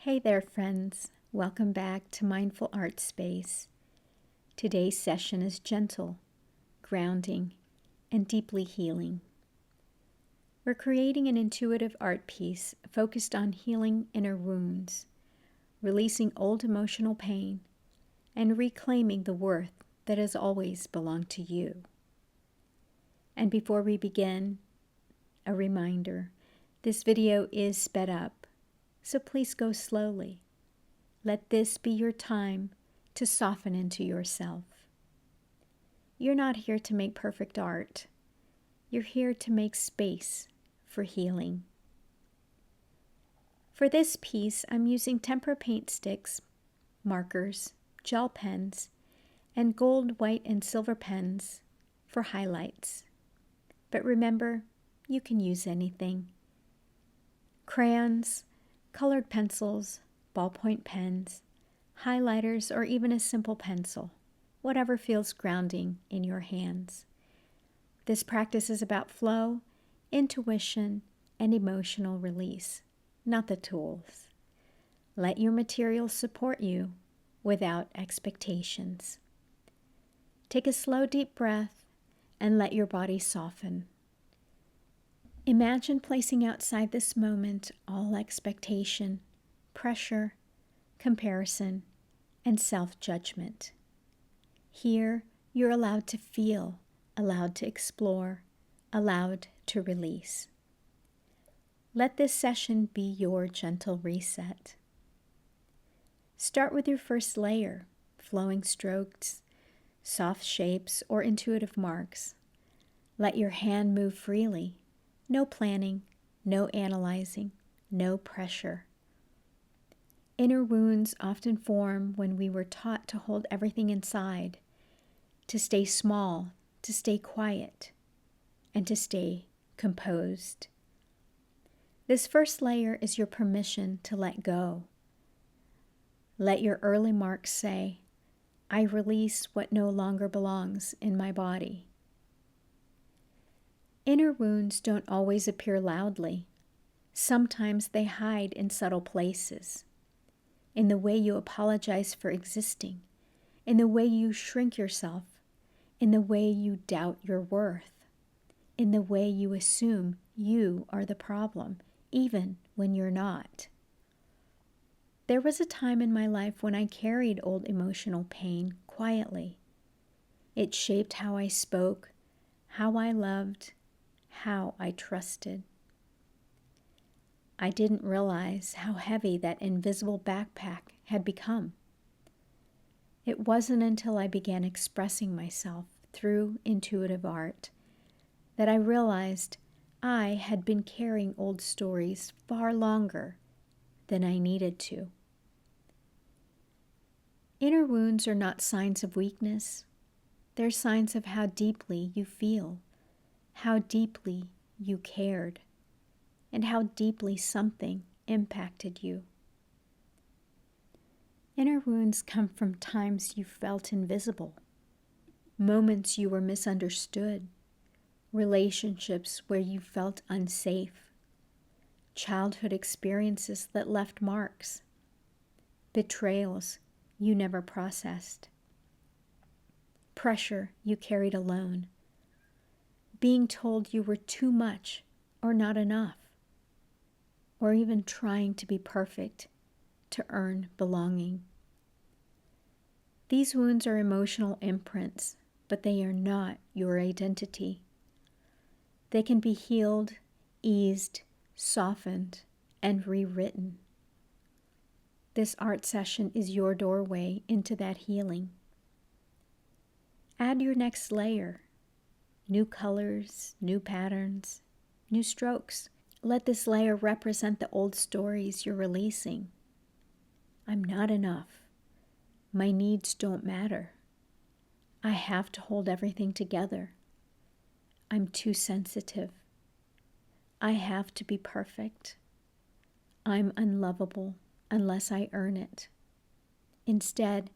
Hey there, friends. Welcome back to Mindful Art Space. Today's session is gentle, grounding, and deeply healing. We're creating an intuitive art piece focused on healing inner wounds, releasing old emotional pain, and reclaiming the worth that has always belonged to you. And before we begin, a reminder, this video is sped up, so please go slowly. Let this be your time to soften into yourself. You're not here to make perfect art. You're here to make space for healing. For this piece, I'm using tempera paint sticks, markers, gel pens, and gold, white, and silver pens for highlights. But remember, you can use anything. Crayons, colored pencils, ballpoint pens, highlighters, or even a simple pencil, whatever feels grounding in your hands. This practice is about flow, intuition, and emotional release, not the tools. Let your materials support you without expectations. Take a slow, deep breath and let your body soften. Imagine placing outside this moment all expectation, pressure, comparison, and self-judgment. Here, you're allowed to feel, allowed to explore, allowed to release. Let this session be your gentle reset. Start with your first layer, flowing strokes, soft shapes, or intuitive marks. Let your hand move freely. No planning, no analyzing, no pressure. Inner wounds often form when we were taught to hold everything inside, to stay small, to stay quiet, and to stay composed. This first layer is your permission to let go. Let your early marks say, I release what no longer belongs in my body. Inner wounds don't always appear loudly. Sometimes they hide in subtle places, in the way you apologize for existing, in the way you shrink yourself, in the way you doubt your worth, in the way you assume you are the problem, even when you're not. There was a time in my life when I carried old emotional pain quietly. It shaped how I spoke, how I loved, how I trusted. I didn't realize how heavy that invisible backpack had become. It wasn't until I began expressing myself through intuitive art that I realized I had been carrying old stories far longer than I needed to. Inner wounds are not signs of weakness. They're signs of how deeply you feel, how deeply you cared, and how deeply something impacted you. Inner wounds come from times you felt invisible, moments you were misunderstood, relationships where you felt unsafe, childhood experiences that left marks, betrayals you never processed, pressure you carried alone, being told you were too much or not enough, or even trying to be perfect to earn belonging. These wounds are emotional imprints, but they are not your identity. They can be healed, eased, softened, and rewritten. This art session is your doorway into that healing. Add your next layer. New colors, new patterns, new strokes. Let this layer represent the old stories you're releasing. I'm not enough. My needs don't matter. I have to hold everything together. I'm too sensitive. I have to be perfect. I'm unlovable unless I earn it. Instead,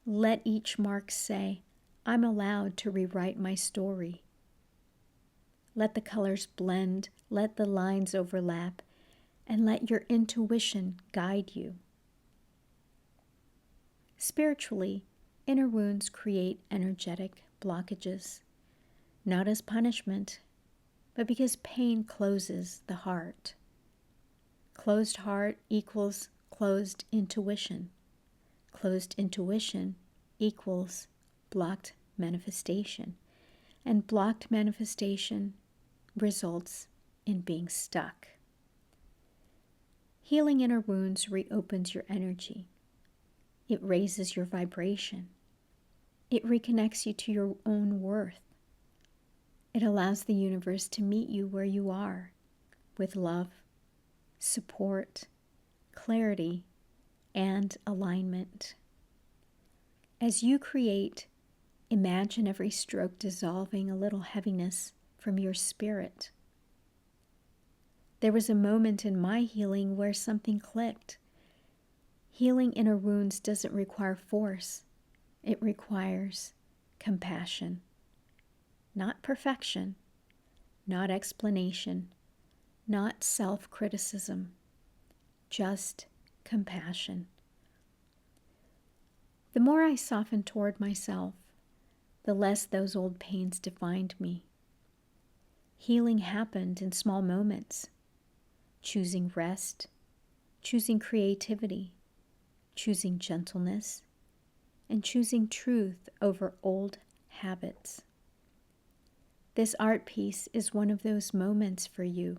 let each mark say, I'm allowed to rewrite my story. Let the colors blend, let the lines overlap, and let your intuition guide you Spiritually, inner wounds create energetic blockages, not as punishment, but because pain closes the heart. Closed heart equals closed intuition. Closed intuition equals blocked manifestation. And blocked manifestation results in being stuck. Healing inner wounds reopens your energy. It raises your vibration. It reconnects you to your own worth. It allows the universe to meet you where you are, with love, support, clarity, and alignment. As you create, imagine every stroke dissolving a little heaviness from your spirit. There was a moment in my healing where something clicked. Healing inner wounds doesn't require force. It requires compassion. Not perfection, not explanation, not self-criticism, just compassion. The more I softened toward myself, the less those old pains defined me. Healing happened in small moments, choosing rest, choosing creativity, choosing gentleness, and choosing truth over old habits. This art piece is one of those moments for you.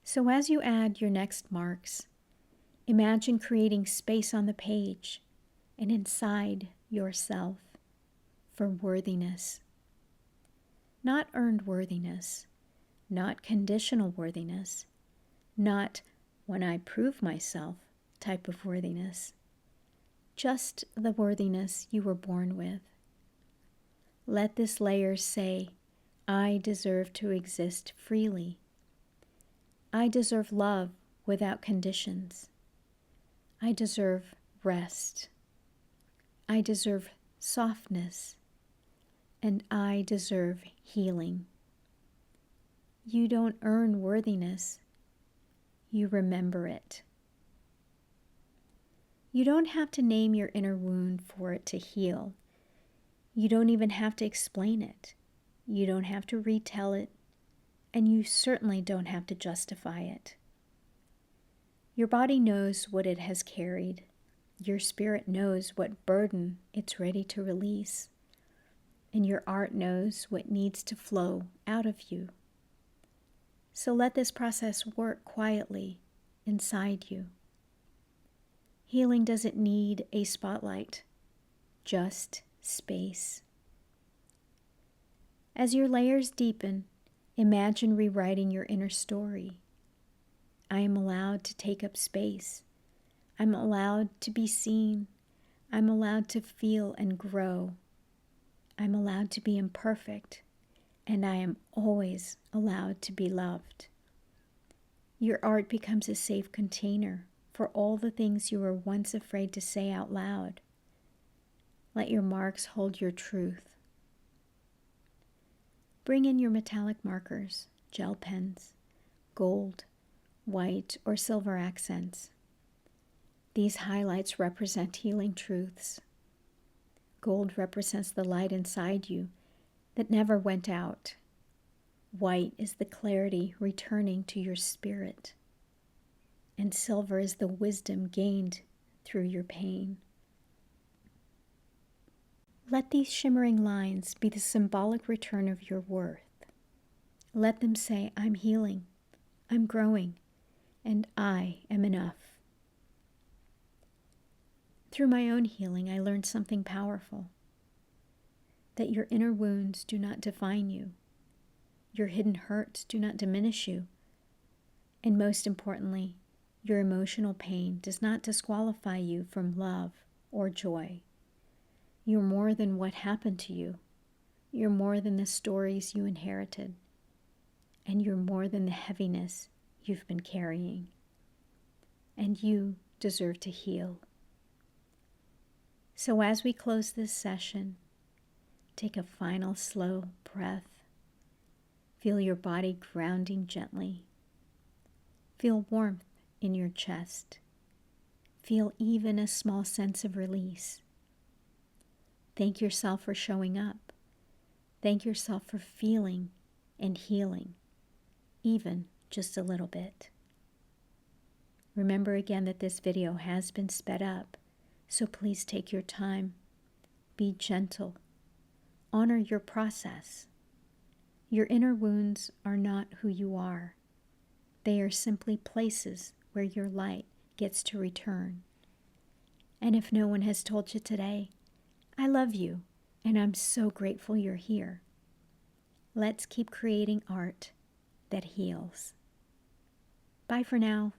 So as you add your next marks, imagine creating space on the page and inside yourself for worthiness. Not earned worthiness, not conditional worthiness, not when I prove myself type of worthiness, just the worthiness you were born with. Let this layer say, I deserve to exist freely. I deserve love without conditions. I deserve rest. I deserve softness. And I deserve healing. You don't earn worthiness. You remember it. You don't have to name your inner wound for it to heal. You don't even have to explain it. You don't have to retell it, and you certainly don't have to justify it. Your body knows what it has carried. Your spirit knows what burden it's ready to release. And your art knows what needs to flow out of you. So let this process work quietly inside you. Healing doesn't need a spotlight, just space. As your layers deepen, imagine rewriting your inner story. I am allowed to take up space. I'm allowed to be seen. I'm allowed to feel and grow. I'm allowed to be imperfect, and I am always allowed to be loved. Your art becomes a safe container for all the things you were once afraid to say out loud. Let your marks hold your truth. Bring in your metallic markers, gel pens, gold, white, or silver accents. These highlights represent healing truths. Gold represents the light inside you that never went out. White is the clarity returning to your spirit. And silver is the wisdom gained through your pain. Let these shimmering lines be the symbolic return of your worth. Let them say, I'm healing, I'm growing, and I am enough. Through my own healing, I learned something powerful. That your inner wounds do not define you. Your hidden hurts do not diminish you. And most importantly, your emotional pain does not disqualify you from love or joy. You're more than what happened to you. You're more than the stories you inherited. And you're more than the heaviness you've been carrying. And you deserve to heal. So as we close this session, take a final slow breath. Feel your body grounding gently. Feel warmth in your chest. feel even a small sense of release. Thank yourself for showing up. Thank yourself for feeling and healing, even just a little bit. Remember again that this video has been sped up, so please take your time. Be gentle. Honor your process. Your inner wounds are not who you are. They are simply places where your light gets to return. And if no one has told you today, I love you, and I'm so grateful you're here. Let's keep creating art that heals. Bye for now.